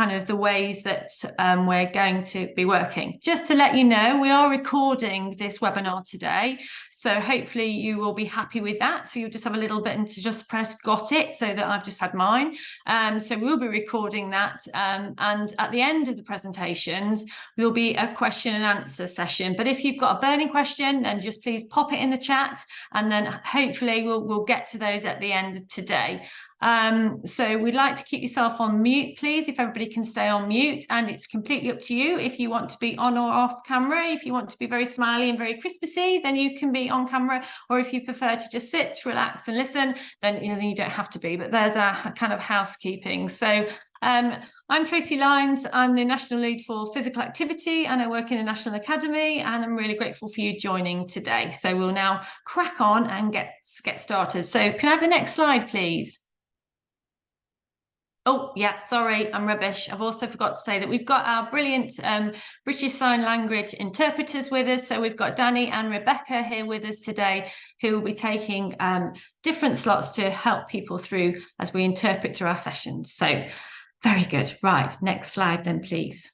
kind of the ways that we're going to be working. Just to let you know, we are recording this webinar today, so hopefully you will be happy with that. So you'll just have a little bit and to just press got it, so that I've just had mine. So we'll be recording that, and at the end of the presentations there'll be a question and answer session. But if you've got a burning question, then just please pop it in the chat, and then hopefully we'll get to those at the end of today. So we'd like to keep yourself on mute, please, if everybody can stay on mute, and it's completely up to you if you want to be on or off camera. If you want to be very smiley and very Christmassy, then you can be on camera, or if you prefer to just sit, relax and listen, then you don't have to be. But there's a kind of housekeeping. So I'm Tracy Lyons. I'm the National Lead for Physical Activity, and I work in the National Academy, and I'm really grateful for you joining today. So we'll now crack on and get started. So can I have the next slide, please? Oh, yeah, sorry, I'm rubbish. I've also forgot to say that we've got our brilliant British Sign Language interpreters with us. So we've got Danny and Rebecca here with us today, who will be taking different slots to help people through as we interpret through our sessions. So very good. Right, next slide then, please.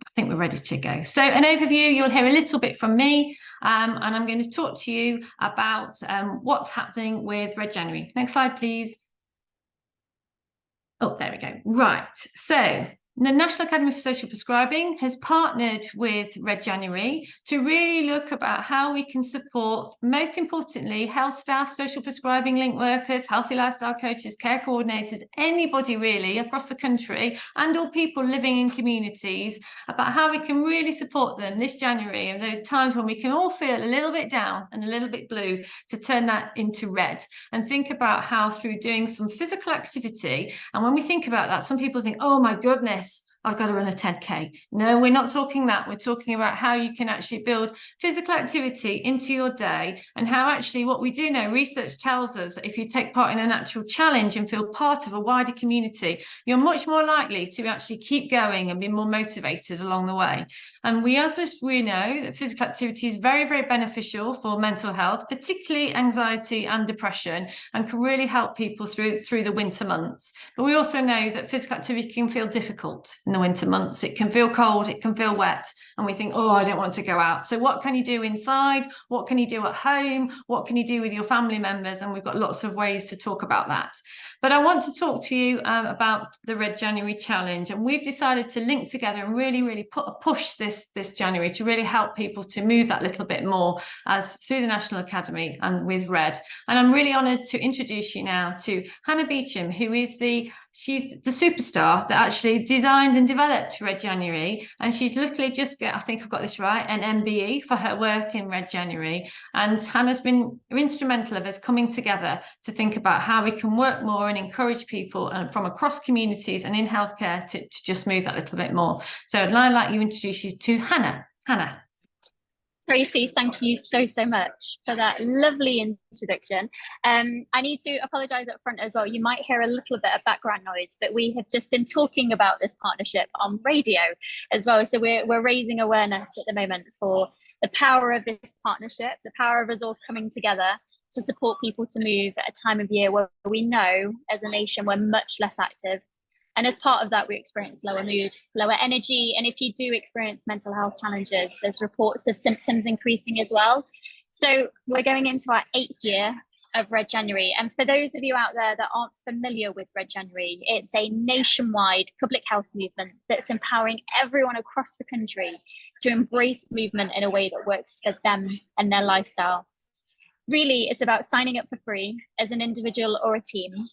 I think we're ready to go. So an overview, you'll hear a little bit from me, and I'm going to talk to you about what's happening with Red January. Next slide, please. Oh, there we go. Right. So the National Academy for Social Prescribing has partnered with Red January to really look about how we can support, most importantly, health staff, social prescribing link workers, healthy lifestyle coaches, care coordinators, anybody really across the country, and all people living in communities, about how we can really support them this January, and those times when we can all feel a little bit down and a little bit blue, to turn that into red, and think about how through doing some physical activity. And when we think about that, some people think, oh my goodness, I've got to run a 10K. No, we're not talking that. We're talking about how you can actually build physical activity into your day, and how actually what we do know, research tells us that if you take part in a natural challenge and feel part of a wider community, you're much more likely to actually keep going and be more motivated along the way. And we know that physical activity is very, very beneficial for mental health, particularly anxiety and depression, and can really help people through the winter months. But we also know that physical activity can feel difficult in the winter months. It can feel cold, it can feel wet, and we think, oh, I don't want to go out. So what can you do inside? What can you do at home? What can you do with your family members? And we've got lots of ways to talk about that. But I want to talk to you about the Red January Challenge, and we've decided to link together and really push this January to really help people to move that little bit more as through the National Academy and with Red. And I'm really honoured to introduce you now to Hannah Beecham, who is she's the superstar that actually designed and developed Red January, and she's literally just I think I've got this right, an MBE for her work in Red January. And Hannah's been instrumental of us coming together to think about how we can work more and encourage people from across communities and in healthcare to just move that little bit more. So I'd like to introduce you to Hannah. Hannah. Tracy, thank you so much for that lovely introduction. I need to apologise up front as well. You might hear a little bit of background noise, but we have just been talking about this partnership on radio as well. So we're raising awareness at the moment for the power of this partnership, the power of us all coming together to support people to move at a time of year where we know as a nation we're much less active. And as part of that, we experience lower mood, lower energy. And if you do experience mental health challenges, there's reports of symptoms increasing as well. So we're going into our 8th year of Red January. And for those of you out there that aren't familiar with Red January, it's a nationwide public health movement that's empowering everyone across the country to embrace movement in a way that works for them and their lifestyle. Really, it's about signing up for free as an individual or a team,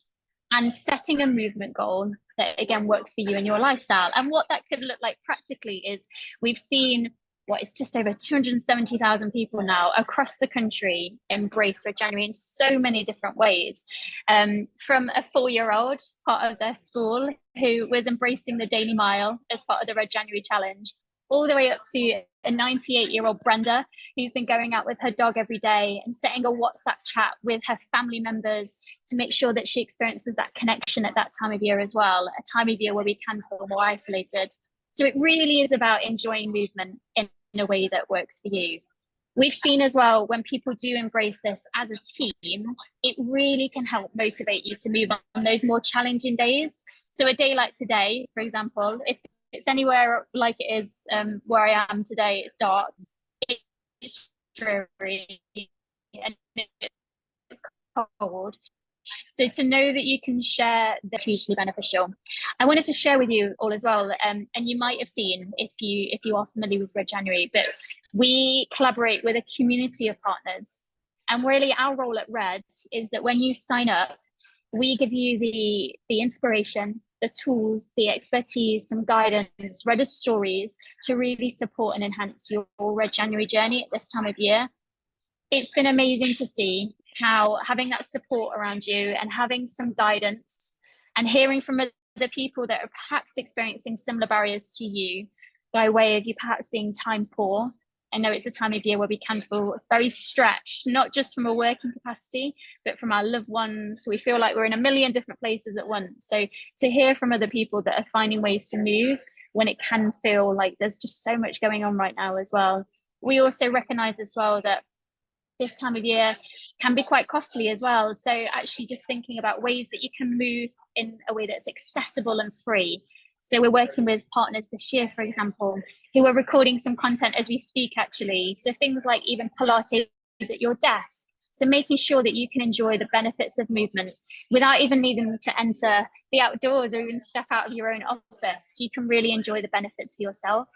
and setting a movement goal that again works for you and your lifestyle. And what that could look like practically is we've seen it's just over 270,000 people now across the country embrace Red January in so many different ways. From a 4-year-old, part of their school, who was embracing the Daily Mile as part of the Red January Challenge, all the way up to a 98-year-old Brenda, who's been going out with her dog every day and setting a WhatsApp chat with her family members to make sure that she experiences that connection at that time of year as well, a time of year where we can feel more isolated. So it really is about enjoying movement in a way that works for you. We've seen as well, when people do embrace this as a team, it really can help motivate you to move on those more challenging days. So a day like today, for example, if it's anywhere like it is where I am today, it's dark, it's dreary, and it's cold. So to know that you can share, that's hugely beneficial. I wanted to share with you all as well, and you might have seen if you are familiar with Red January, but we collaborate with a community of partners. And really our role at Red is that when you sign up, we give you the inspiration, the tools, the expertise, some guidance, Red stories to really support and enhance your Red January journey at this time of year. It's been amazing to see how having that support around you and having some guidance and hearing from other people that are perhaps experiencing similar barriers to you by way of you perhaps being time poor. I know it's a time of year where we can feel very stretched, not just from a working capacity, but from our loved ones. We feel like we're in a million different places at once. So to hear from other people that are finding ways to move when it can feel like there's just so much going on right now as well. We also recognize as well that this time of year can be quite costly as well. So actually just thinking about ways that you can move in a way that's accessible and free. So we're working with partners this year, for example, who are recording some content as we speak, actually. So things like even Pilates at your desk. So making sure that you can enjoy the benefits of movement without even needing to enter the outdoors or even step out of your own office. You can really enjoy the benefits for yourself.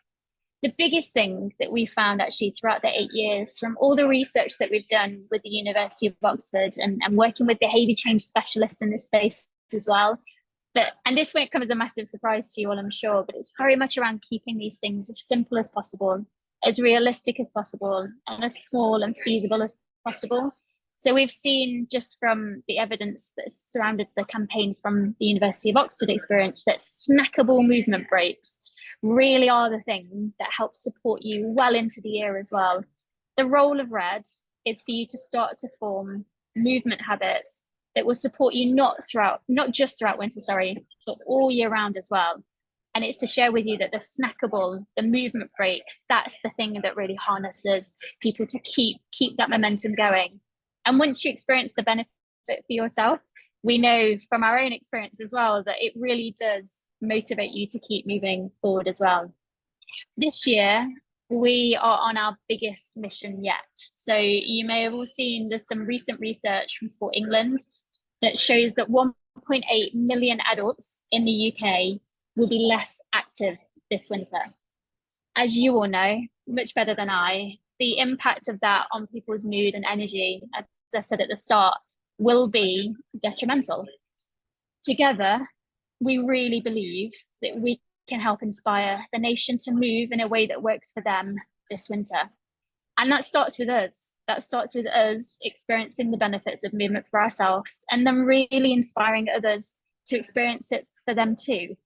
The biggest thing that we found actually throughout the 8 years from all the research that we've done with the University of Oxford and working with behaviour change specialists in this space as well, and this won't come as a massive surprise to you all, I'm sure, but it's very much around keeping these things as simple as possible, as realistic as possible, and as small and feasible as possible. So we've seen just from the evidence that surrounded the campaign from the University of Oxford experience that snackable movement breaks really are the thing that help support you well into the year as well. The role of Red is for you to start to form movement habits that will support you not just throughout winter, but all year round as well. And it's to share with you that the snackable, the movement breaks, that's the thing that really harnesses people to keep that momentum going. And once you experience the benefit for yourself, we know from our own experience as well that it really does motivate you to keep moving forward as well. This year, we are on our biggest mission yet. So you may have all seen there's some recent research from Sport England that shows that 1.8 million adults in the UK will be less active this winter. As you all know, much better than I, the impact of that on people's mood and energy, as I said at the start, will be detrimental. Together, we really believe that we can help inspire the nation to move in a way that works for them this winter. And that starts with us. That starts with us experiencing the benefits of movement for ourselves and then really inspiring others to experience it for them too.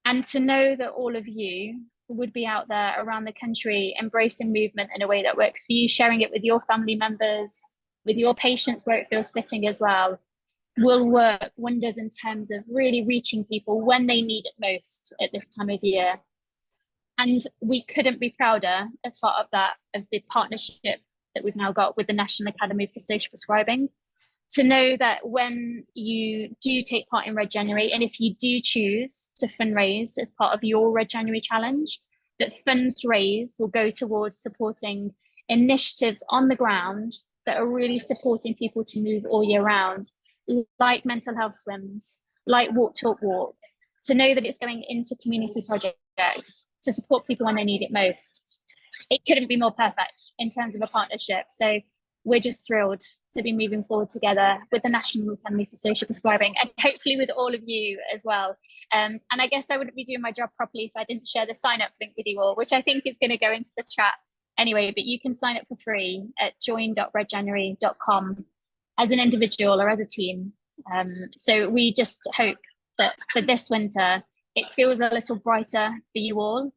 And to know that all of you would be out there around the country embracing movement in a way that works for you, sharing it with your family members, with your patients where it feels fitting as well, will work wonders in terms of really reaching people when they need it most at this time of year. And we couldn't be prouder as part of that, of the partnership that we've now got with the National Academy for Social Prescribing, to know that when you do take part in Red January, and if you do choose to fundraise as part of your Red January challenge, that funds raised will go towards supporting initiatives on the ground that are really supporting people to move all year round, like mental health swims, like walk talk walk, to know that it's going into community projects to support people when they need it most. It couldn't be more perfect in terms of a partnership. So we're just thrilled to be moving forward together with the National Academy for Social Prescribing and hopefully with all of you as well. And I guess I wouldn't be doing my job properly if I didn't share the sign up link with you all, which I think is going to go into the chat anyway, but you can sign up for free at join.redjanuary.com as an individual or as a team. So we just hope that for this winter, it feels a little brighter for you all.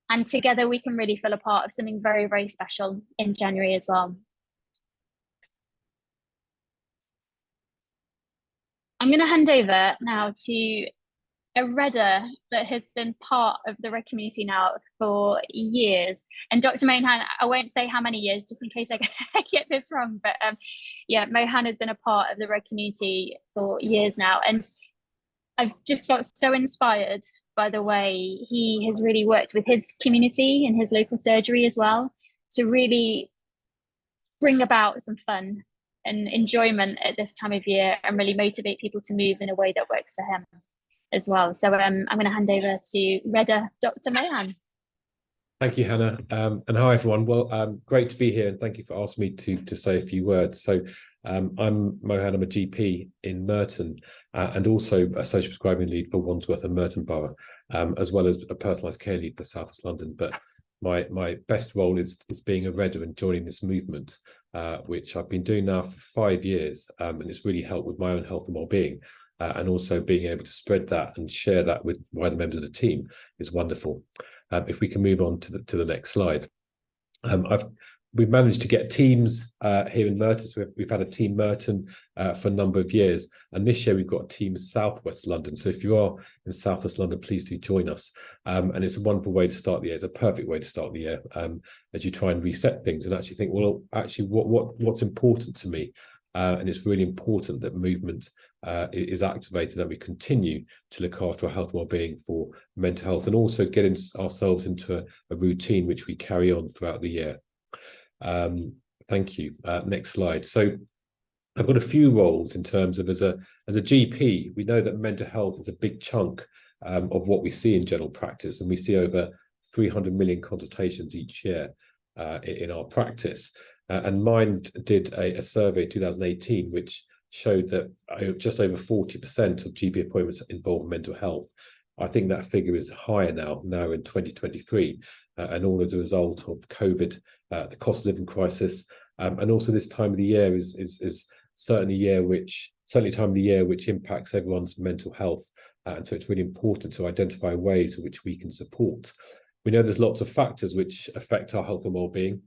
And together we can really feel a part of something very, very special in January as well. I'm going to hand over now to a Redder that has been part of the Red community now for years. And Dr. Mohan, I won't say how many years, just in case I get this wrong, but yeah, Mohan has been a part of the Red community for years now. And I've just felt so inspired by the way he has really worked with his community and his local surgery as well to really bring about some fun and enjoyment at this time of year and really motivate people to move in a way that works for him as well. So I'm going to hand over to Reda, Dr. Mohan. Thank you, Hannah. And hi, everyone. Well, great to be here, and thank you for asking me to say a few words. So I'm Mohan, I'm a GP in Merton, and also a social prescribing lead for Wandsworth and Merton Borough, as well as a personalised care lead for South West London. But my best role is being a Reda and joining this movement, which I've been doing now for 5 years, and it's really helped with my own health and well-being. And also being able to spread that and share that with wider members of the team is wonderful. If we can move on to the next slide. We've managed to get teams here in Merton. So we've had a team Merton for a number of years. And this year we've got a team South West London. So if you are in South West London, please do join us. And it's a wonderful way to start the year. It's a perfect way to start the year as you try and reset things and actually think, well, actually, what's important to me? And it's really important that movement is activated, that we continue to look after our health and well-being for mental health, and also getting ourselves into a routine which we carry on throughout the year. Thank you. Next slide. So I've got a few roles in terms of as a GP. We know that mental health is a big chunk of what we see in general practice, and we see over 300 million consultations each year in our practice. And Mind did a survey in 2018, which showed that just over 40% of GP appointments involve mental health. I think that figure is higher now in 2023, and all as a result of COVID, the cost of living crisis, and also this time of the year is certainly time of the year which impacts everyone's mental health. And so it's really important to identify ways in which we can support. We know there's lots of factors which affect our health and well-being.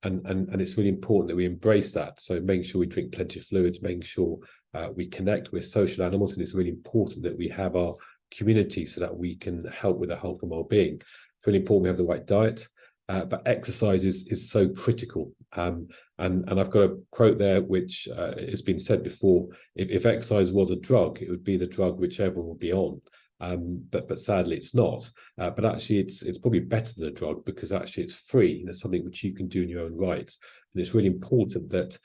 And it's really important that we embrace that. So making sure we drink plenty of fluids, making sure we connect with social animals, and it's really important that we have our community so that we can help with our health and well-being. It's really important we have the right diet, but exercise is so critical. And I've got a quote there which has been said before: if exercise was a drug, it would be the drug which everyone would be on. But sadly it's not. But actually it's probably better than a drug, because actually it's free and it's something which you can do in your own right. And it's really important that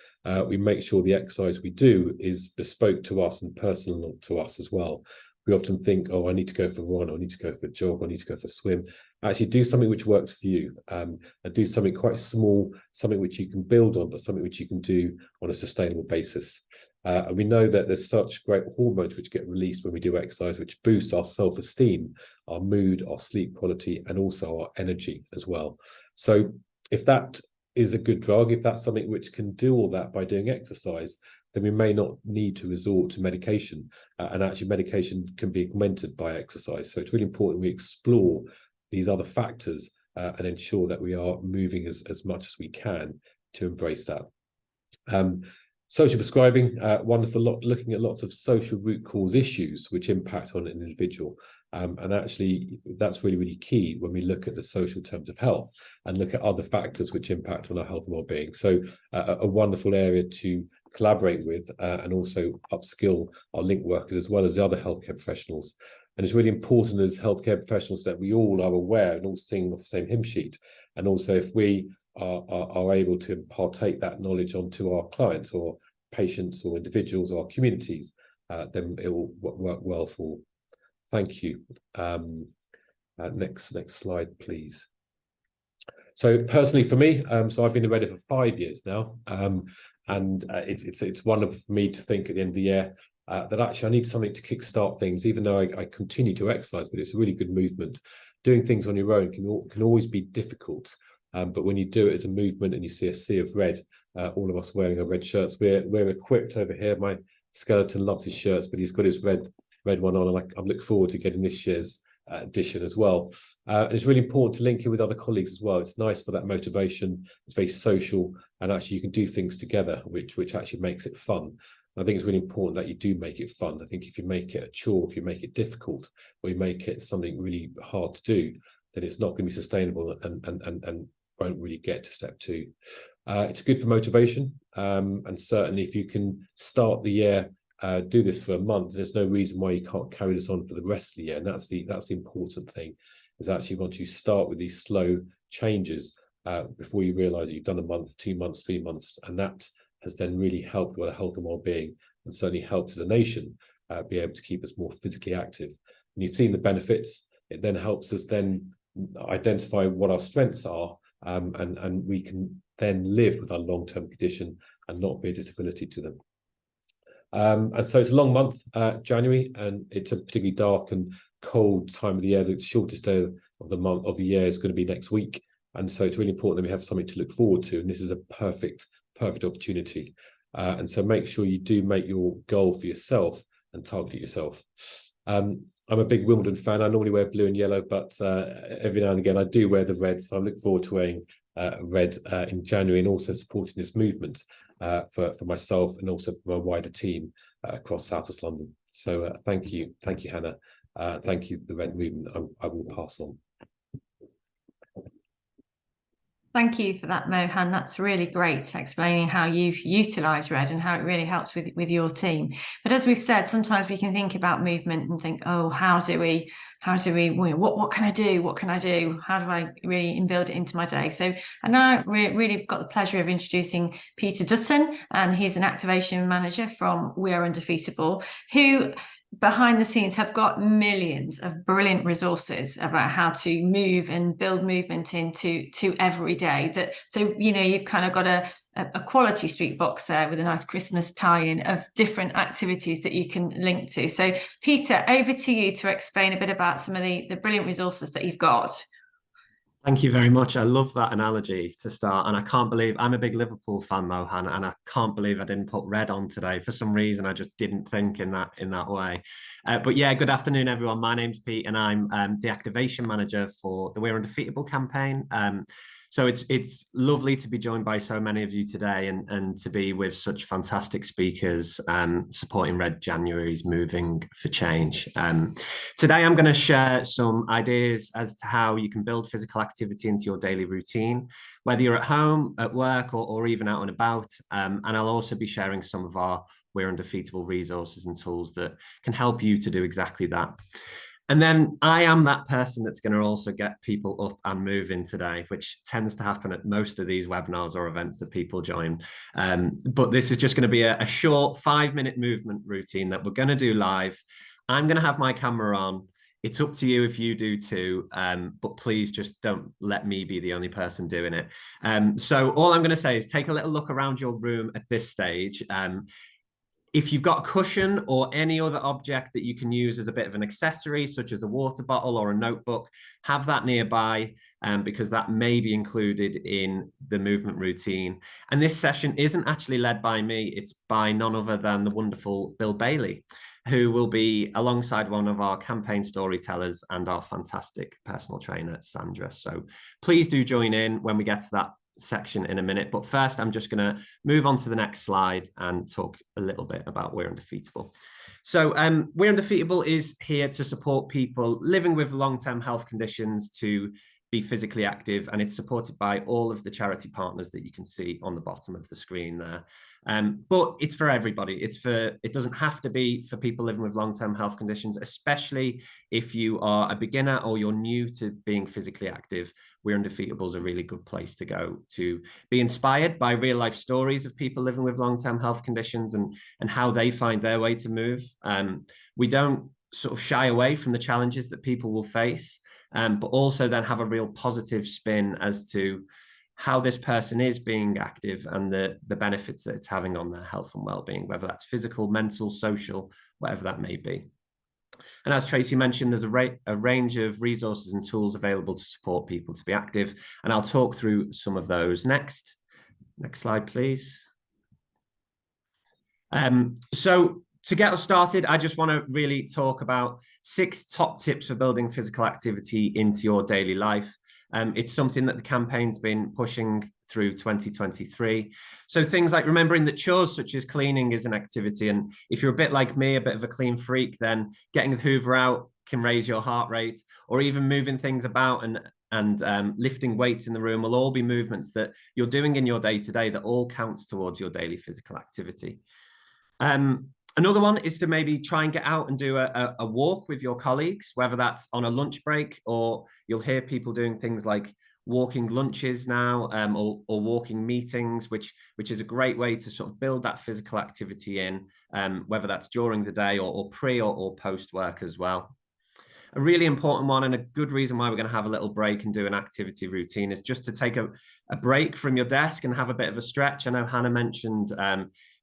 we make sure the exercise we do is bespoke to us and personal to us as well. We often think, oh, I need to go for a run, or I need to go for a jog, or I need to go for a swim. Actually do something which works for you, and do something quite small, something which you can build on, but something which you can do on a sustainable basis. And we know that there's such great hormones which get released when we do exercise, which boosts our self-esteem, our mood, our sleep quality, and also our energy as well. So if that is a good drug, if that's something which can do all that by doing exercise, then we may not need to resort to medication. And actually medication can be augmented by exercise. So it's really important we explore these other factors and ensure that we are moving as much as we can to embrace that. Social prescribing, wonderful, looking at lots of social root cause issues which impact on an individual. And actually, that's really, really key when we look at the social terms of health and look at other factors which impact on our health and well-being. So a wonderful area to collaborate with and also upskill our link workers as well as the other healthcare professionals. And it's really important as healthcare professionals that we all are aware and all sing off the same hymn sheet. And also if we are able to partake that knowledge onto our clients or patients or individuals or communities, then it will work well for. Thank you. Next slide, please. So personally for me, so I've been a Reda for 5 years now, and it's wonderful for me to think at the end of the year that actually I need something to kickstart things, even though I continue to exercise, but it's a really good movement. Doing things on your own can always be difficult. But when you do it as a movement and you see a sea of red, all of us wearing our red shirts, we're equipped over here. My skeleton loves his shirts, but he's got his red one on, and I look forward to getting this year's edition as well. And it's really important to link in with other colleagues as well. It's nice for that motivation. It's very social, and actually you can do things together, which actually makes it fun. I think it's really important that you do make it fun. I think if you make it a chore, if you make it difficult, or you make it something really hard to do, then it's not going to be sustainable and won't really get to step 2. It's good for motivation, and certainly if you can start the year do this for a month, there's no reason why you can't carry this on for the rest of the year. And that's the important thing, is actually once you start with these slow changes, before you realize you've done a month, 2 months, 3 months, and that has then really helped with health and well-being, and certainly helped as a nation be able to keep us more physically active. And you've seen the benefits. It then helps us then identify what our strengths are, and we can then live with our long-term condition and not be a disability to them. And so it's a long month, January, and it's a particularly dark and cold time of the year. The shortest day of the year is going to be next week, and so it's really important that we have something to look forward to, and this is a perfect opportunity. And so make sure you do make your goal for yourself and target yourself. I'm a big Wimbledon fan. I normally wear blue and yellow, but every now and again I do wear the red, so I look forward to wearing red in January, and also supporting this movement for myself and also for my wider team across South West London. So thank you, Hannah. Thank you, the Red Movement. I will pass on. Thank you for that, Mohan. That's really great, explaining how you've utilised Red and how it really helps with your team. But as we've said, sometimes we can think about movement and think, oh, how do we, what can I do? What can I do? How do I really build it into my day? So, and now we really got the pleasure of introducing Peter Dutton, and he's an activation manager from We Are Undefeatable, who behind the scenes have got millions of brilliant resources about how to move and build movement into every day. That, so you've kind of got a quality street box there with a nice Christmas tie-in of different activities that you can link to. So Peter, over to you to explain a bit about some of the brilliant resources that you've got. Thank you very much. I love that analogy to start. And I can't believe, I'm a big Liverpool fan, Mohan, and I can't believe I didn't put red on today. For some reason, I just didn't think in that way. But yeah, good afternoon, everyone. My name's Pete, and I'm the activation manager for the We're Undefeatable campaign. So it's lovely to be joined by so many of you today, and to be with such fantastic speakers supporting Red January's Moving for Change. Today, I'm going to share some ideas as to how you can build physical activity into your daily routine, whether you're at home, at work, or even out and about. And I'll also be sharing some of our We're Undefeatable resources and tools that can help you to do exactly that. And then I am that person that's going to also get people up and moving today, which tends to happen at most of these webinars or events that people join. But this is just going to be a short 5-minute movement routine that we're going to do live. I'm going to have my camera on. It's up to you if you do too, but please just don't let me be the only person doing it. So all I'm going to say is take a little look around your room at this stage. If you've got a cushion or any other object that you can use as a bit of an accessory, such as a water bottle or a notebook, have that nearby, because that may be included in the movement routine. And this session isn't actually led by me, it's by none other than the wonderful Bill Bailey, who will be alongside one of our campaign storytellers and our fantastic personal trainer, Sandra. So please do join in when we get to that section in a minute, but first I'm just going to move on to the next slide and talk a little bit about We're Undefeatable. So We're Undefeatable is here to support people living with long-term health conditions to be physically active, and it's supported by all of the charity partners that you can see on the bottom of the screen there. But it's for everybody. It doesn't have to be for people living with long-term health conditions, especially if you are a beginner or you're new to being physically active. We're Undefeatable is a really good place to go to be inspired by real life stories of people living with long-term health conditions and how they find their way to move. We don't sort of shy away from the challenges that people will face, but also then have a real positive spin as to how this person is being active and the benefits that it's having on their health and well-being, whether that's physical, mental, social, whatever that may be. And as Tracy mentioned, there's a range of resources and tools available to support people to be active, and I'll talk through some of those next. Next slide, please. So to get us started, I just want to really talk about 6 top tips for building physical activity into your daily life. It's something that the campaign's been pushing through 2023. So things like remembering that chores such as cleaning is an activity. And if you're a bit like me, a bit of a clean freak, then getting the Hoover out can raise your heart rate, or even moving things about and lifting weights in the room will all be movements that you're doing in your day-to-day that all counts towards your daily physical activity. Another one is to maybe try and get out and do a walk with your colleagues, whether that's on a lunch break, or you'll hear people doing things like walking lunches now, or walking meetings, which is a great way to sort of build that physical activity in, whether that's during the day or pre or post work as well. A really important one, and a good reason why we're going to have a little break and do an activity routine, is just to take a break from your desk and have a bit of a stretch. I know Hannah mentioned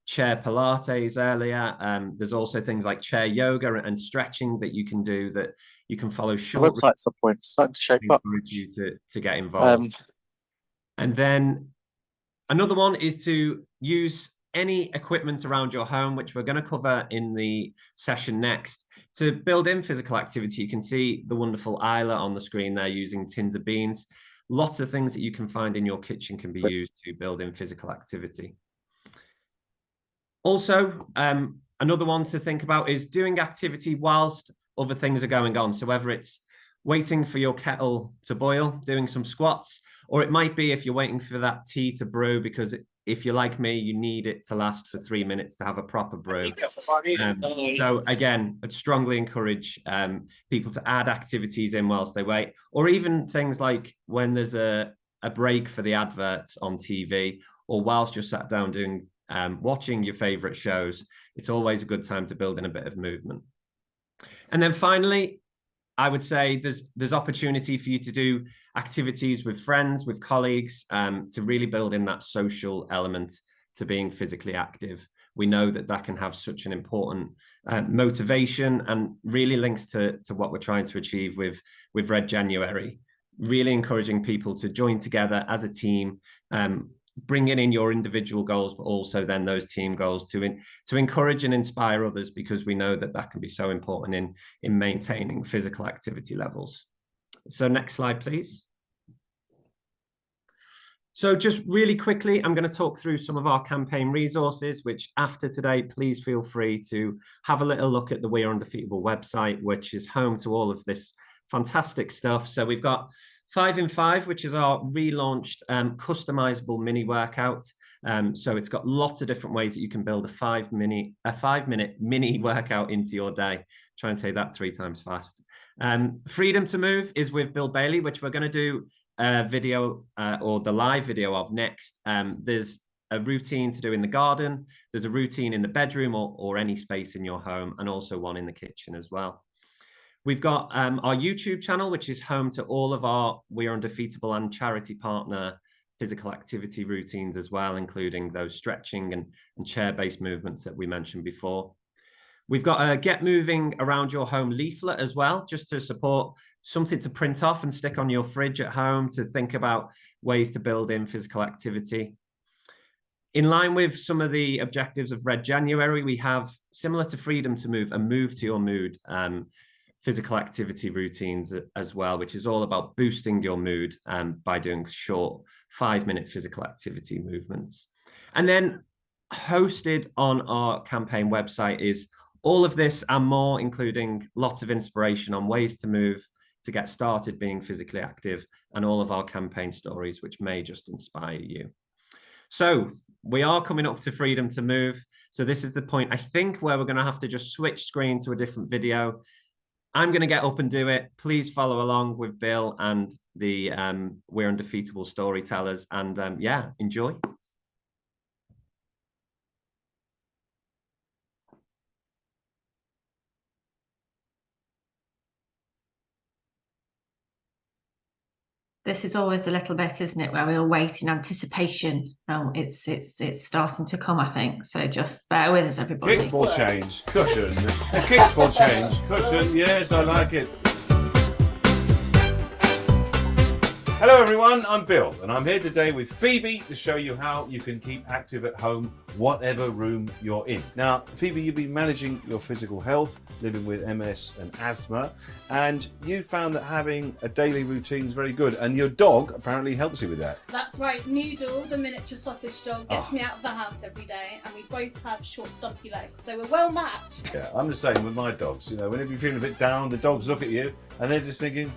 chair Pilates earlier. There's also things like chair yoga and stretching that you can do, that you can follow short. Website at some point starting to shape up. Encourage you to get involved. And then another one is to use any equipment around your home, which we're going to cover in the session next, to build in physical activity. You can see the wonderful Isla on the screen there using tins of beans. Lots of things that you can find in your kitchen can be used to build in physical activity. Also, another one to think about is doing activity whilst other things are going on. So whether it's waiting for your kettle to boil, doing some squats, or it might be if you're waiting for that tea to brew, because if you're like me, you need it to last for 3 minutes to have a proper brew. So again, I'd strongly encourage people to add activities in whilst they wait, or even things like when there's a break for the adverts on TV, or whilst you're sat down doing watching your favorite shows. It's always a good time to build in a bit of movement. And then finally, I would say there's opportunity for you to do activities with friends, with colleagues, to really build in that social element to being physically active. We know that that can have such an important motivation, and really links to what we're trying to achieve with Red January. Really encouraging people to join together as a team, bringing in your individual goals, but also then those team goals to encourage and inspire others, because we know that that can be so important in maintaining physical activity levels. So next slide, please. So just really quickly, I'm going to talk through some of our campaign resources, which after today, please feel free to have a little look at the We Are Undefeatable website, which is home to all of this fantastic stuff. So we've got 5 in 5, which is our relaunched customizable mini workout. So it's got lots of different ways that you can build a 5-minute mini workout into your day. Try and say that 3 times fast. Freedom to Move is with Bill Bailey, which we're going to do a video or the live video of next. There's a routine to do in the garden. There's a routine in the bedroom or any space in your home, and also one in the kitchen as well. We've got our YouTube channel, which is home to all of our We Are Undefeatable and charity partner physical activity routines as well, including those stretching and chair-based movements that we mentioned before. We've got a Get Moving Around Your Home leaflet as well, just to support something to print off and stick on your fridge at home, to think about ways to build in physical activity. In line with some of the objectives of Red January, we have, similar to Freedom to Move, a Move to Your Mood physical activity routines as well, which is all about boosting your mood by doing short 5-minute physical activity movements. And then hosted on our campaign website is all of this and more, including lots of inspiration on ways to move, to get started being physically active, and all of our campaign stories, which may just inspire you. So we are coming up to Freedom to Move. So this is the point, I think, where we're going to have to just switch screen to a different video. I'm going to get up and do it. Please follow along with Bill and the We're Undefeatable storytellers, and yeah, enjoy. This is always the little bit, isn't it, where we all wait in anticipation. Oh, it's starting to come, I think. So just bear with us, everybody. Kickball change, cushion. A kickball change, cushion. Yes, I like it. Hello everyone, I'm Bill, and I'm here today with Phoebe to show you how you can keep active at home, whatever room you're in. Now, Phoebe, you've been managing your physical health, living with MS and asthma, and you found that having a daily routine is very good, and your dog apparently helps you with that. That's right, Noodle, the miniature sausage dog, gets me out of the house every day, and we both have short, stumpy legs, so we're well matched. Yeah, I'm the same with my dogs. You know, whenever you're feeling a bit down, the dogs look at you, and they're just thinking,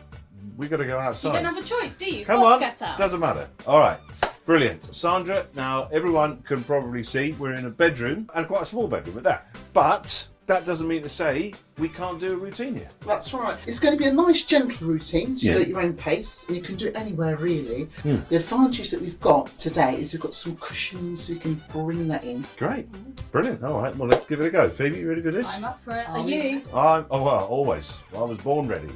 we got to go outside. You don't have a choice, do you? Come on, Get out. Doesn't matter. All right, Brilliant. Sandra, now everyone can probably see we're in a bedroom, and quite a small bedroom at that. But that doesn't mean to say we can't do a routine here. That's right. It's going to be a nice gentle routine to do at your own pace, and you can do it anywhere really. The advantage that we've got today is we've got some cushions, so we can bring that in. Great. Brilliant. All right, well, let's give it a go. Phoebe, you ready for this? I'm up for it. Are you? Oh, well, always. I was born ready.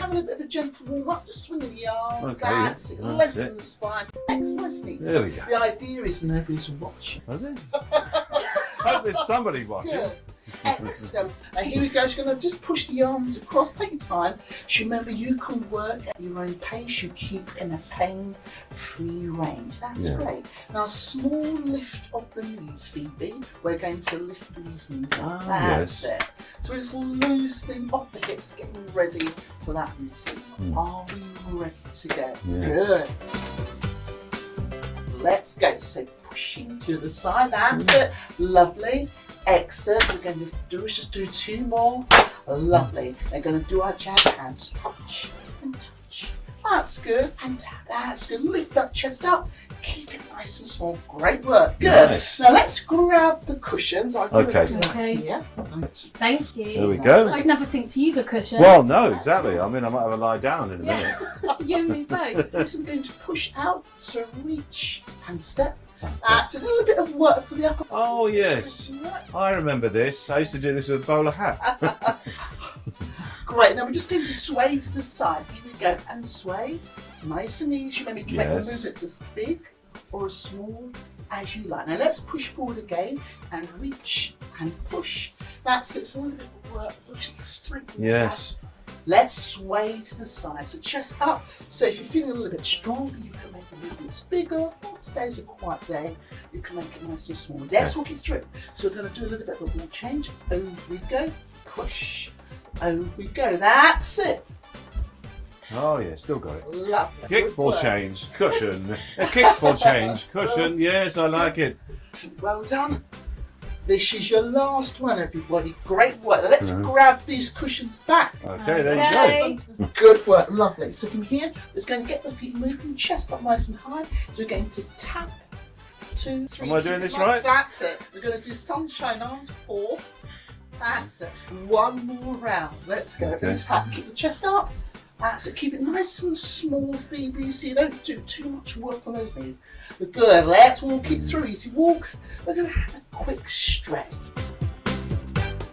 A bit of a gentle warm up, just swinging the arms, Okay, that's it, lengthen the spine, exercise needs. There we go. The idea is nobody's watching. Are there? I hope there's somebody watching. Good. Excellent. Now here we go, she's going to just push the arms across, take your time. Remember, you can work at your own pace, you keep in a pain-free range. That's great. Now, small lift of the knees, Phoebe. We're going to lift these knees up. That's it. So we're just loosening off the hips, getting ready for that routine. Are we ready to go? Yes. Good. Let's go. So pushing to the side, that's it. Lovely. Excellent. We're going to just do 2 more. Lovely. We're going to do our jazz hands. Touch and touch. That's good. And tap. That's good. Lift that chest up. Keep it nice and small. Great work. Good. Nice. Now let's grab the cushions. Okay. Yeah. Thank you. There we go. I'd never think to use a cushion. Well, no, exactly. I mean, I might have a lie down in a minute. You and me both. So we're going to push out. So reach and step. That's a little bit of work for the upper. Oh, yes. I remember this. I used to do this with a bowler hat. Great. Now we're just going to sway to the side. Here we go. And sway. Nice and easy. Remember, you can make the movements as big or as small as you like. Now let's push forward again and reach and push. That's it. So a little bit of work. Pushing straight. Yes. Let's sway to the side. So chest up. So if you're feeling a little bit stronger, you can make the movements bigger. Or today's a quiet day, you can make it nice and small. Let's walk it through. So we're going to do a little bit of a ball change. Over we go. Push. Over we go. That's it. Oh, yeah, still got it. Lovely. Kickball change, cushion. A kickball change, cushion. Yes, I like it. Well done. This is your last one, everybody. Great work. Now let's grab these cushions back. Okay, there you go. Good work. Lovely. So from here, we're just going to get the feet moving, chest up nice and high. So we're going to tap, 2, 3. Am I doing this right? That's it. We're going to do sunshine arms, 4. That's it. 1 more round. Let's go. Okay. And tap. Keep the chest up. That's it. Keep it nice and small, Phoebe, so you don't do too much work on those knees. Good. Let's walk it through. Easy walks. We're going to have a quick stretch.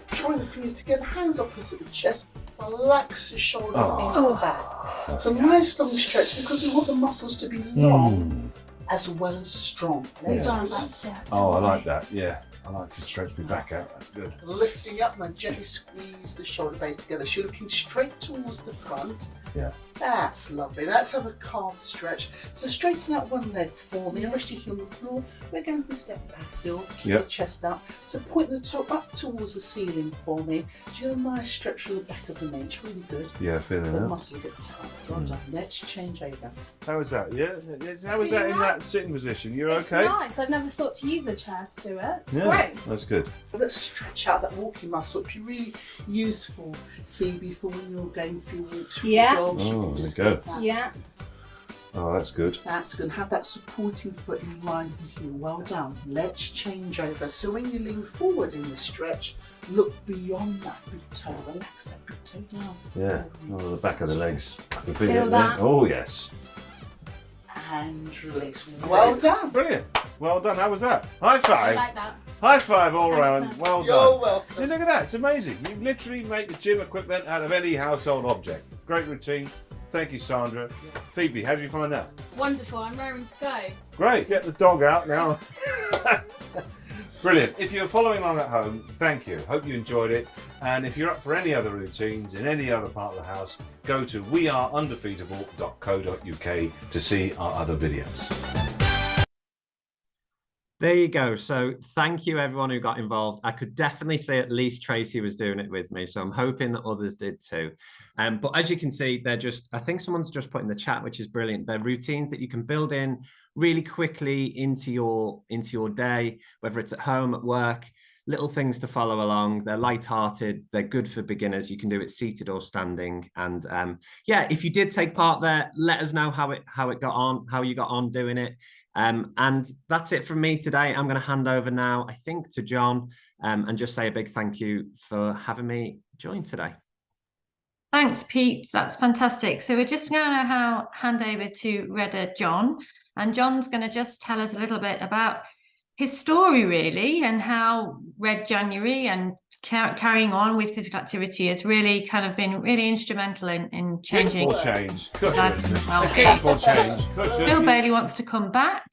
Drawing the fingers together, hands opposite the chest. Relax the shoulders into the back. It's a nice long stretch because we want the muscles to be long as well as strong. Oh, I like that. Yeah, I like to stretch my back out. That's good. Lifting up and then gently squeeze the shoulder blades together. So you're looking straight towards the front. Yeah. That's lovely. Let's have a calf stretch. So straighten out one leg for me. Rest your heel on the floor. We're going to step back, Bill. Keep the chest up. So point the toe up towards the ceiling for me. So you get a nice stretch from the back of the knee. It's really good. Yeah, feeling The that. muscle get tight. Well done. Let's change over. How was that? Yeah? How was that in that sitting position? You're okay? It's nice. I've never thought to use a chair to do it. It's Yeah, great. that's good. Let's stretch out that walking muscle. It'd be really useful, Phoebe, for when you're going through walks with Yeah. your dogs. You Oh, can just there you get that. Yeah. Oh, that's good. That's good. Have that supporting foot in line with the heel. Well done. Let's change over. So when you lean forward in the stretch, look beyond that big toe. Relax that big toe down. Yeah. Oh, the back of the legs. I can feel Feel it that. there. Oh, yes. And release. Well done. Brilliant. Well done. How was that? High five. I like that. High five all Thanks, round. Sam. Well You're done. welcome. See, look at that. It's amazing. You literally make the gym equipment out of any household object. Great routine. Thank you, Sandra. Phoebe, how did you find that? Wonderful. I'm raring to go. Great. Get the dog out now. Brilliant. If you're following along at home, thank you. Hope you enjoyed it. And if you're up for any other routines in any other part of the house, go to weareundefeatable.co.uk to see our other videos. There you go. So thank you everyone who got involved. I could definitely say at least Tracy was doing it with me. So I'm hoping that others did too. But as you can see, they're just, I think someone's just put in the chat, which is brilliant. They're routines that you can build in really quickly into your day, whether it's at home, at work. little things to follow along. They're light-hearted, they're good for beginners. You can do it seated or standing. And yeah, if you did take part there, let us know how it got on, how you got on doing it. And that's it from me today. I'm going to hand over now, I think, to John, and just say a big thank you for having me join today. Thanks, Pete. That's fantastic. So we're just going to hand over to Redder John, and John's going to just tell us a little bit about his story, really, and how Red January and carrying on with physical activity has really kind of been really instrumental in changing. Kickball change. Kickball change. Bill Bailey wants to come back,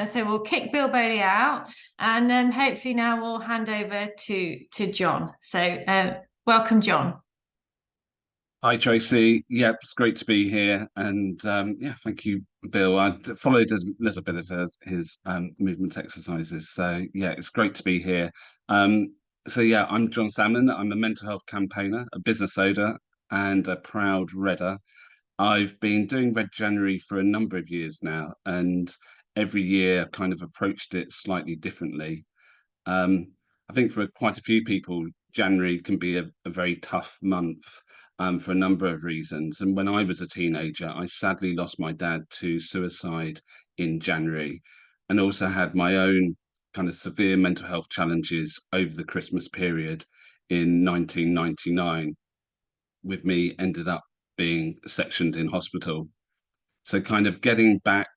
so we'll kick Bill Bailey out, and then hopefully now we'll hand over to John. So welcome, John. Hi, Tracy. Yeah, it's great to be here. And yeah, thank you, Bill. I followed a little bit of his movement exercises. So yeah, it's great to be here. So yeah, I'm John Salmon. I'm a mental health campaigner, a business owner, and a proud Redder. I've been doing Red January for a number of years now, and every year I've kind of approached it slightly differently. I think for quite a few people, January can be a very tough month. For a number of reasons. And when I was a teenager, I sadly lost my dad to suicide in January, and also had my own kind of severe mental health challenges over the Christmas period in 1999, with me ended up being sectioned in hospital. So kind of getting back,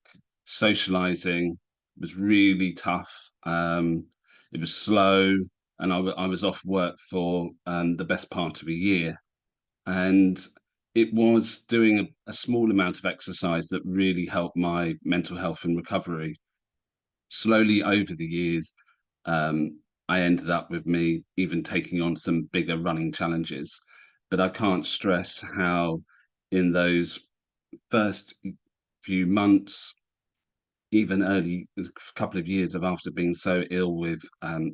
socializing was really tough. It was slow, and I was off work for the best part of a year. And it was doing a small amount of exercise that really helped my mental health and recovery. Slowly over the years, I ended up with me even taking on some bigger running challenges. But I can't stress how in those first few months, even early couple of years of after being so ill with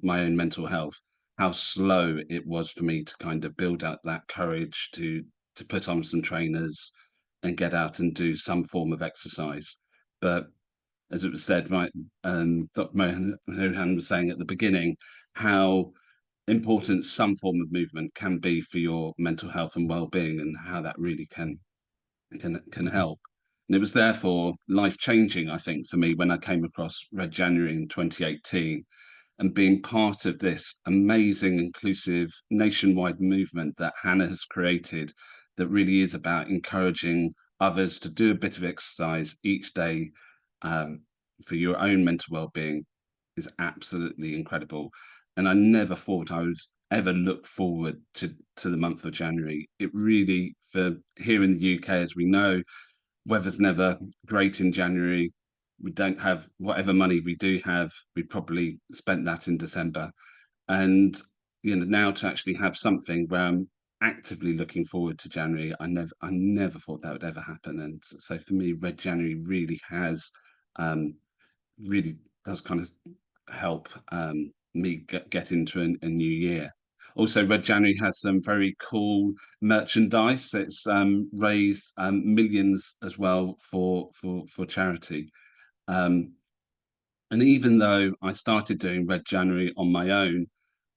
my own mental health, how slow it was for me to kind of build up that courage to put on some trainers and get out and do some form of exercise. But as it was said, right, Dr. Mohan was saying at the beginning, how important some form of movement can be for your mental health and well-being, and how that really can help. And it was therefore life-changing, I think, for me when I came across Red January in 2018, and being part of this amazing, inclusive, nationwide movement that Hannah has created, that really is about encouraging others to do a bit of exercise each day for your own mental well-being, is absolutely incredible. And I never thought I would ever look forward to the month of January. It really, for here in the UK, as we know, weather's never great in January. We don't have whatever money we do have, we probably spent that in December. And you know, now to actually have something where I'm actively looking forward to January, I never thought that would ever happen. And so for me, Red January really has really does kind of help me get into a new year. Also, Red January has some very cool merchandise. It's raised millions as well for charity. And even though I started doing Red January on my own,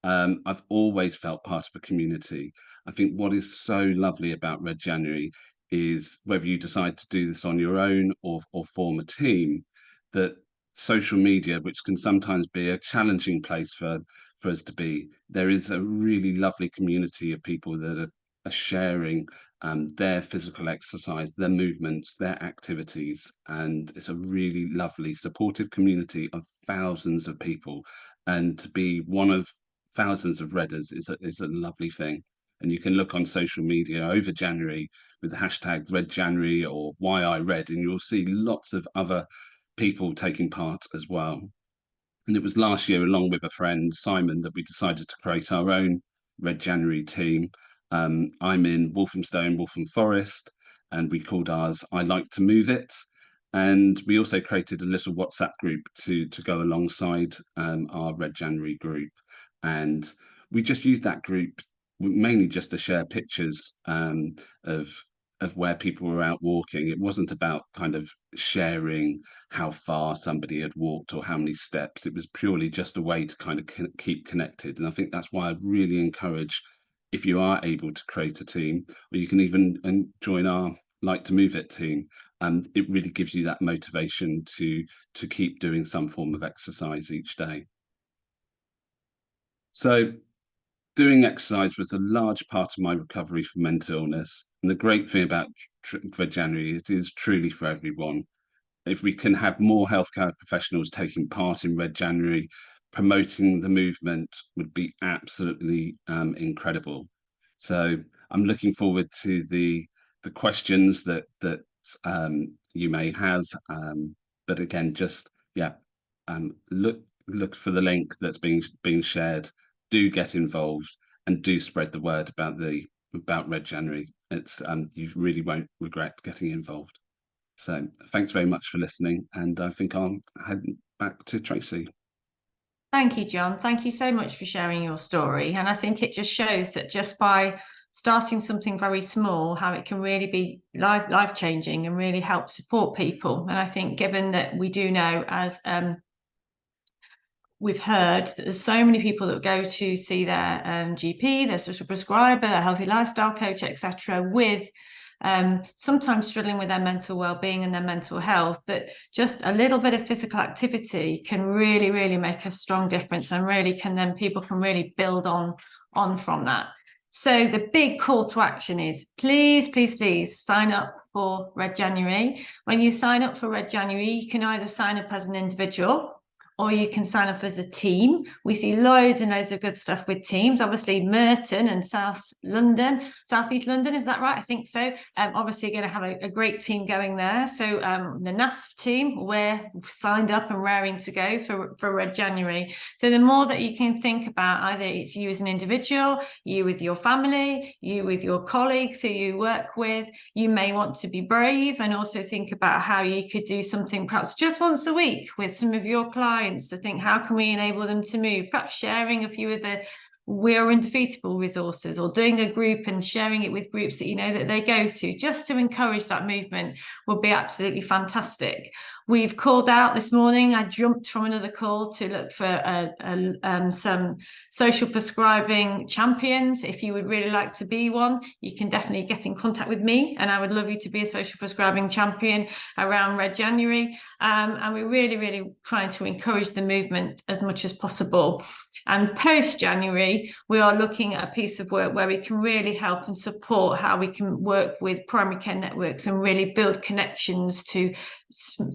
I've always felt part of a community. I think what is so lovely about Red January is whether you decide to do this on your own or form a team, that social media, which can sometimes be a challenging place for us to be, there is a really lovely community of people that are sharing their physical exercise, their movements, their activities, and it's a really lovely supportive community of thousands of people. And to be one of thousands of Redders is a lovely thing. And you can look on social media over January with the hashtag Red January or Why I Read, and you'll see lots of other people taking part as well. And it was last year, along with a friend, Simon, that we decided to create our own Red January team. I'm in Walthamstow, Waltham Forest, and we called ours I Like to Move It. And we also created a little WhatsApp group to go alongside our Red January group. And we just used that group mainly just to share pictures of of where people were out walking. It wasn't about kind of sharing how far somebody had walked or how many steps. It was purely just a way to kind of keep connected. And I think that's why I really encourage, if you are able to create a team, or you can even join our Like to Move It team, and it really gives you that motivation to keep doing some form of exercise each day. So doing exercise was a large part of my recovery from mental illness. And the great thing about Red January, it is truly for everyone. If we can have more healthcare professionals taking part in Red January, promoting the movement would be absolutely incredible. So I'm looking forward to the questions that you may have. But again, just look for the link that's being shared. Do get involved and do spread the word about Red January. It's you really won't regret getting involved. So thanks very much for listening, and I think I'll head back to Tracy. Thank you, John. Thank you so much for sharing your story. And I think it just shows that just by starting something very small, how it can really be life-changing and really help support people. And I think given that we do know, as we've heard, that there's so many people that go to see their GP, their social prescriber, their healthy lifestyle coach, etc., with sometimes struggling with their mental well-being and their mental health, that just a little bit of physical activity can really, really make a strong difference, and really can then people can really build on from that. So the big call to action is please, please, please sign up for Red January. When you sign up for Red January, you can either sign up as an individual, or you can sign up as a team. We see loads and loads of good stuff with teams. Obviously, Merton and Southeast London, is that right? I think so. Obviously going to have a great team going there. So the NASP team, we're signed up and raring to go for Red January. So the more that you can think about, either it's you as an individual, you with your family, you with your colleagues who you work with, you may want to be brave and also think about how you could do something perhaps just once a week with some of your clients, to think, how can we enable them to move? Perhaps sharing a few of the We Are Undefeatable resources, or doing a group and sharing it with groups that you know that they go to, just to encourage that movement, would be absolutely fantastic. We've called out this morning, I jumped from another call to look for some social prescribing champions. If you would really like to be one, you can definitely get in contact with me, and I would love you to be a social prescribing champion around Red January. And we're really, really trying to encourage the movement as much as possible. And post-January, we are looking at a piece of work where we can really help and support how we can work with primary care networks and really build connections to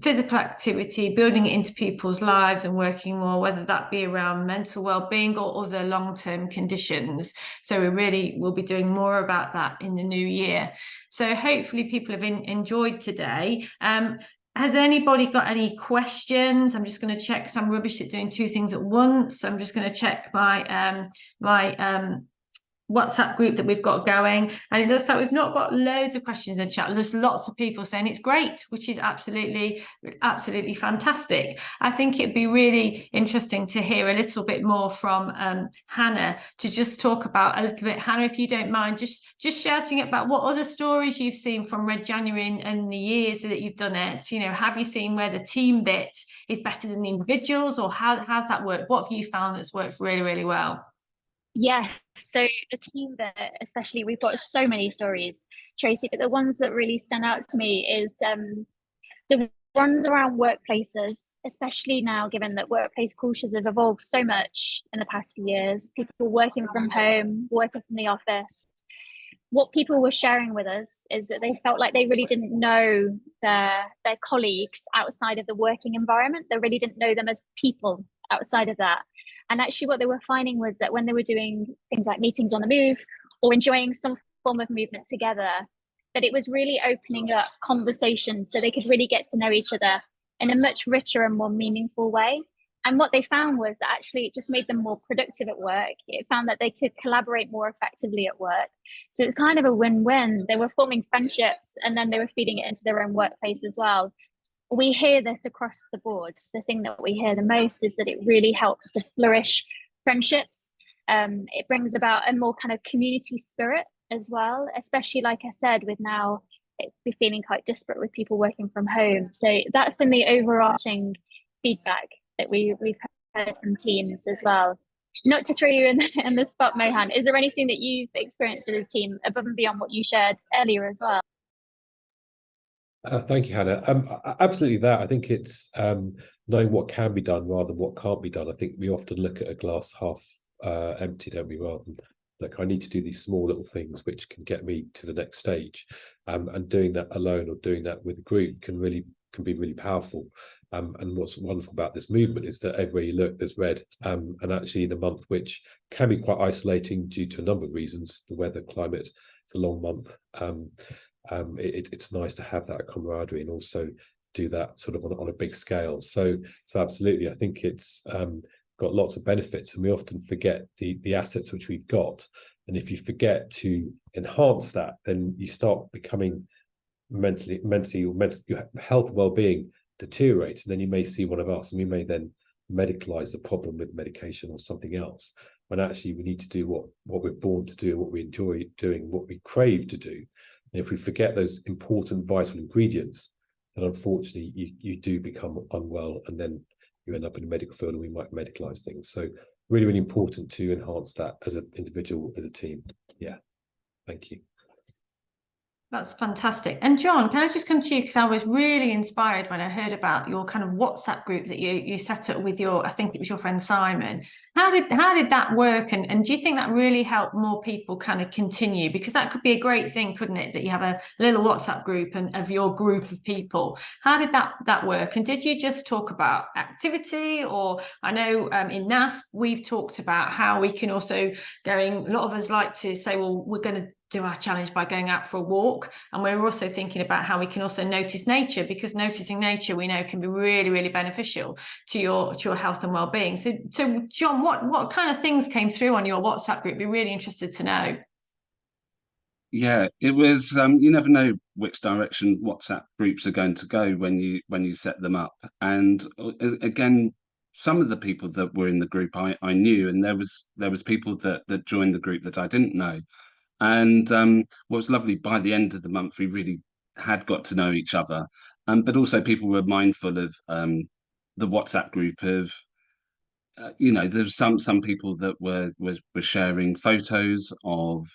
physical activity, building it into people's lives and working more, whether that be around mental well-being or other long-term conditions. So we really will be doing more about that in the new year. So hopefully people have enjoyed today. Has anybody got any questions? I'm just going to check, because I'm rubbish at doing two things at once. I'm just going to check my WhatsApp group that we've got going, and it looks like we've not got loads of questions in the chat. There's lots of people saying it's great, which is absolutely fantastic. I think it'd be really interesting to hear a little bit more from Hannah, to just talk about a little bit. Hannah, if you don't mind, just shouting about what other stories you've seen from Red January and the years that you've done it. You know, have you seen where the team bit is better than the individuals, or how's that worked? What have you found that's worked really, really well? Yeah, so the team bit, especially, we've got so many stories, Tracy, but the ones that really stand out to me is the ones around workplaces, especially now, given that workplace cultures have evolved so much in the past few years, people working from home, working from the office. What people were sharing with us is that they felt like they really didn't know their colleagues outside of the working environment. They really didn't know them as people outside of that. And actually what they were finding was that when they were doing things like meetings on the move or enjoying some form of movement together, that it was really opening up conversations so they could really get to know each other in a much richer and more meaningful way. And what they found was that actually it just made them more productive at work. It found that they could collaborate more effectively at work. So it's kind of a win-win. They were forming friendships, and then they were feeding it into their own workplace as well. We hear this across the board. The thing that we hear the most is that it really helps to flourish friendships. It brings about a more kind of community spirit as well, especially, like I said, with now be feeling quite disparate with people working from home. So that's been the overarching feedback that we've heard from teams as well. Not to throw you in the spot, Mohan, is there anything that you've experienced as a team above and beyond what you shared earlier as well? Thank you, Hannah. Absolutely that. I think it's knowing what can be done rather than what can't be done. I think we often look at a glass half empty, don't we, rather than, look, I need to do these small little things which can get me to the next stage. And doing that alone or doing that with a group can be really powerful. And what's wonderful about this movement is that everywhere you look, there's red. And actually in a month which can be quite isolating due to a number of reasons, the weather, climate, it's a long month. It's nice to have that camaraderie and also do that sort of on a big scale. So absolutely, I think it's got lots of benefits, and we often forget the assets which we've got. And if you forget to enhance that, then you start becoming your health, well-being deteriorates, and then you may see one of us, and we may then medicalize the problem with medication or something else. When actually we need to do what we're born to do, what we enjoy doing, what we crave to do. And if we forget those important vital ingredients, then unfortunately you do become unwell, and then you end up in the medical field and we might medicalize things. So really, really important to enhance that as an individual, as a team. Yeah, thank you. That's fantastic. And John, can I just come to you, because I was really inspired when I heard about your kind of WhatsApp group that you set up with I think it was your friend Simon. How did that work? And do you think that really helped more people kind of continue? Because that could be a great thing, couldn't it? That you have a little WhatsApp group and of your group of people. How did that work? And did you just talk about activity? Or I know in NASP, we've talked about how we can also a lot of us like to say, well, we're going to do our challenge by going out for a walk, and we're also thinking about how we can also notice nature, because noticing nature we know can be really, really beneficial to your health and well-being. So John, what kind of things came through on your WhatsApp group? We're really interested to know. Yeah, it was you never know which direction WhatsApp groups are going to go when you set them up. And again, some of the people that were in the group I knew, and there was people that joined the group that I didn't know. And what was lovely, by the end of the month, we really had got to know each other. But also people were mindful of the WhatsApp group of, there's some people that were sharing photos of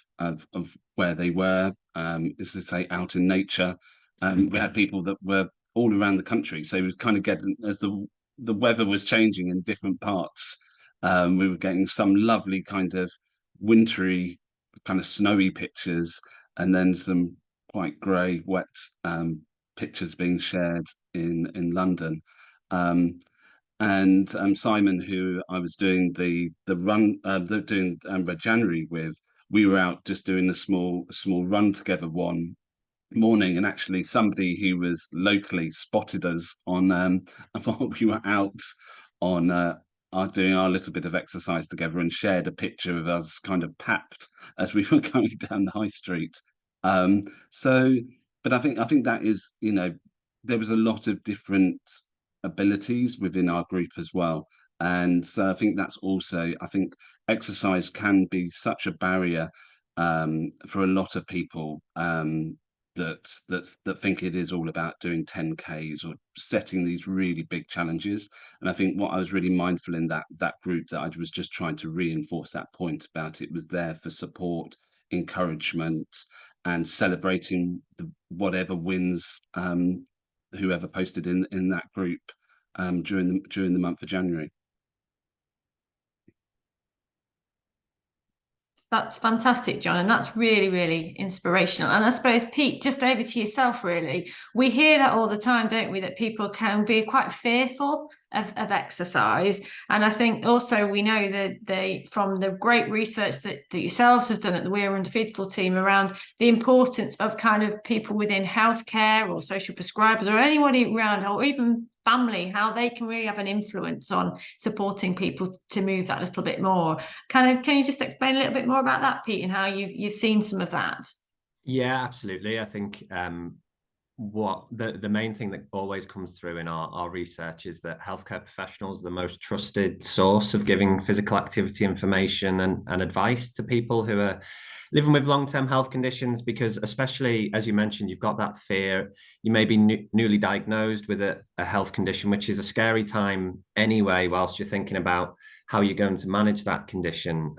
where they were, as to say, out in nature. We had people that were all around the country. So it was kind of getting, as the weather was changing in different parts, we were getting some lovely kind of wintry, kind of snowy pictures, and then some quite grey, wet pictures being shared in London. And Simon, who I was doing the run, doing Red January with, we were out just doing a small run together one morning, and actually somebody who was locally spotted us on while we were out on doing our little bit of exercise together, and shared a picture of us kind of packed as we were going down the high street. But I think that is, there was a lot of different abilities within our group as well. And so I think that's also, I think exercise can be such a barrier for a lot of people that think it is all about doing 10Ks or setting these really big challenges. And I think what I was really mindful in that group, that I was just trying to reinforce that point about it was there for support, encouragement, and celebrating whatever wins whoever posted in that group during the month of January. That's fantastic, John, and that's really, really inspirational. And I suppose, Pete, just over to yourself, really. We hear that all the time, don't we, that people can be quite fearful of exercise. And I think also we know that from the great research that yourselves have done at the We're Undefeatable team around the importance of kind of people within healthcare or social prescribers or anybody around, or even family, how they can really have an influence on supporting people to move that little bit more. Can you just explain a little bit more about that, Pete, and how you've seen some of that? Yeah, absolutely. I think what the main thing that always comes through in our research is that healthcare professionals are the most trusted source of giving physical activity information and advice to people who are living with long-term health conditions, because especially, as you mentioned, you've got that fear. You may be newly diagnosed with a health condition, which is a scary time anyway, whilst you're thinking about how you're going to manage that condition.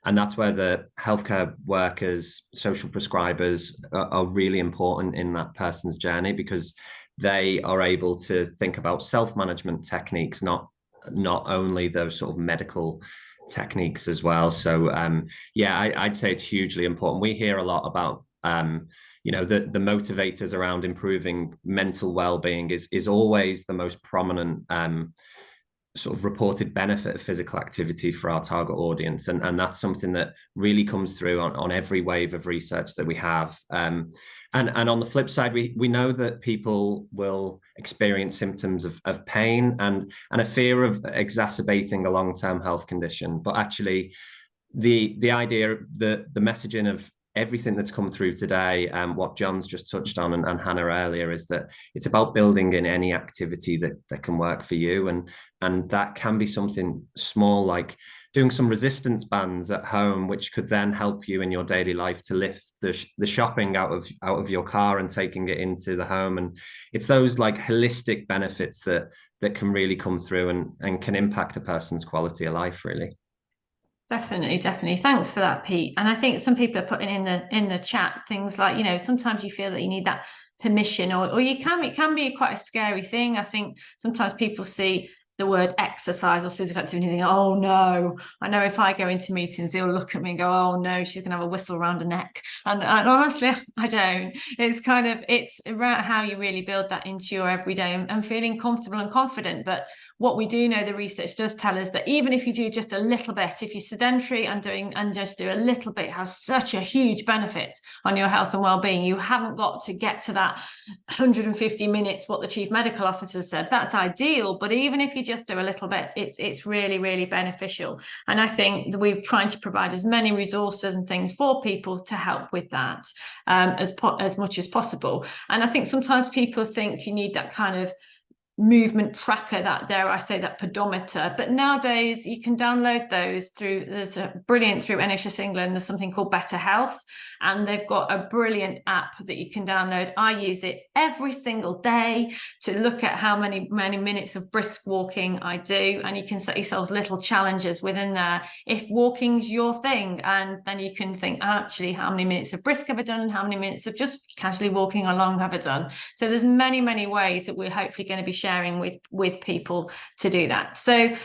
And that's where the healthcare workers, social prescribers are really important in that person's journey, because they are able to think about self-management techniques, not only those sort of medical techniques as well. So yeah, I'd say it's hugely important. We hear a lot about the motivators around improving mental well-being is always the most prominent sort of reported benefit of physical activity for our target audience, and that's something that really comes through on every wave of research that we have. And on the flip side, we know that people will experience symptoms of pain and a fear of exacerbating a long-term health condition. But actually, the idea, the messaging of everything that's come through today, and what John's just touched on, and Hannah earlier, is that it's about building in any activity that can work for you, and that can be something small, like doing some resistance bands at home, which could then help you in your daily life to lift the shopping out of your car and taking it into the home. And it's those like holistic benefits that can really come through and can impact a person's quality of life, really. Definitely. Thanks for that, Pete. And I think some people are putting in the chat things like, sometimes you feel that you need that permission, or it can be quite a scary thing. I think sometimes people see the word exercise or physical activity and think, oh no, I know if I go into meetings, they'll look at me and go, oh no, she's gonna have a whistle around her neck. And honestly, I don't. It's around how you really build that into your everyday and feeling comfortable and confident. But what we do know, the research does tell us that even if you do just a little bit, if you're sedentary and just do a little bit, it has such a huge benefit on your health and well-being. You haven't got to get to that 150 minutes, what the chief medical officer said. That's ideal, but even if you just do a little bit, it's really, really beneficial. And I think that we're trying to provide as many resources and things for people to help with that as much as possible. And I think sometimes people think you need that kind of movement tracker, that, dare I say, that pedometer, but nowadays you can download those there's a brilliant through NHS England, there's something called Better Health, and they've got a brilliant app that you can download. I use it every single day to look at how many minutes of brisk walking I do, and you can set yourselves little challenges within there if walking's your thing, and then you can think, actually, how many minutes of brisk have I done and how many minutes of just casually walking along have I done. So there's many ways that we're hopefully going to be sharing with people to do that. So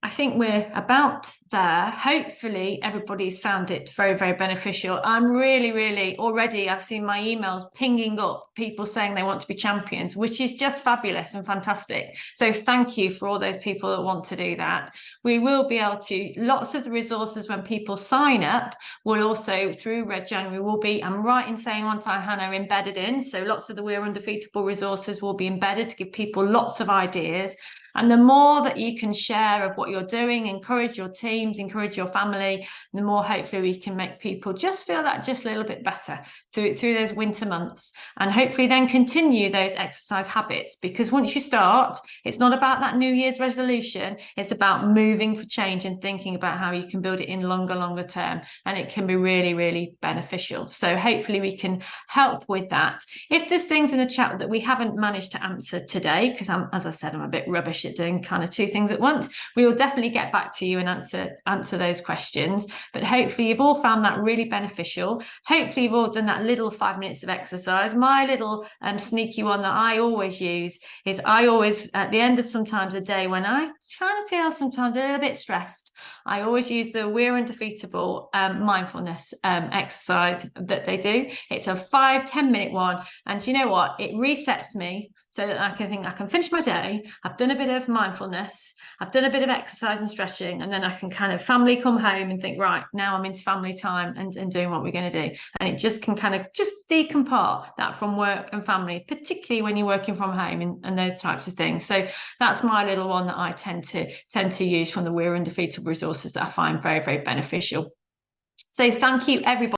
I think we're about there. Hopefully everybody's found it very beneficial. I'm really already, I've seen my emails pinging up, people saying they want to be champions, which is just fabulous and fantastic. So thank you for all those people that want to do that. We will be able to, lots of the resources when people sign up will also, through Red January, will be, I'm right in saying one time, Hannah, embedded in. So lots of the We're Undefeatable resources will be embedded to give people lots of ideas. And the more that you can share of what you're doing, encourage your teams, encourage your family, the more hopefully we can make people just feel that just a little bit better through those winter months, and hopefully then continue those exercise habits. Because once you start, it's not about that New Year's resolution, it's about moving for change and thinking about how you can build it in longer term, and it can be really beneficial. So hopefully we can help with that. If there's things in the chat that we haven't managed to answer today, because as I said, I'm a bit rubbish at doing kind of two things at once, we will definitely get back to you and answer those questions. But hopefully you've all found that really beneficial. Hopefully you've all done that little 5 minutes of exercise. My little sneaky one that I always use is, I always, at the end of sometimes a day when I kind of feel sometimes a little bit stressed, I always use the We're Undefeatable mindfulness exercise that they do. It's a 5-10 minute one, and you know what, it resets me so that I can think I can finish my day, I've done a bit of mindfulness, I've done a bit of exercise and stretching, and then I can kind of family come home and think, right, now I'm into family time and doing what we're going to do. And it just can kind of just decompart that from work and family, particularly when you're working from home and those types of things. So that's my little one that I tend to use from the We're Undefeatable resources that I find very beneficial. So thank you, everybody.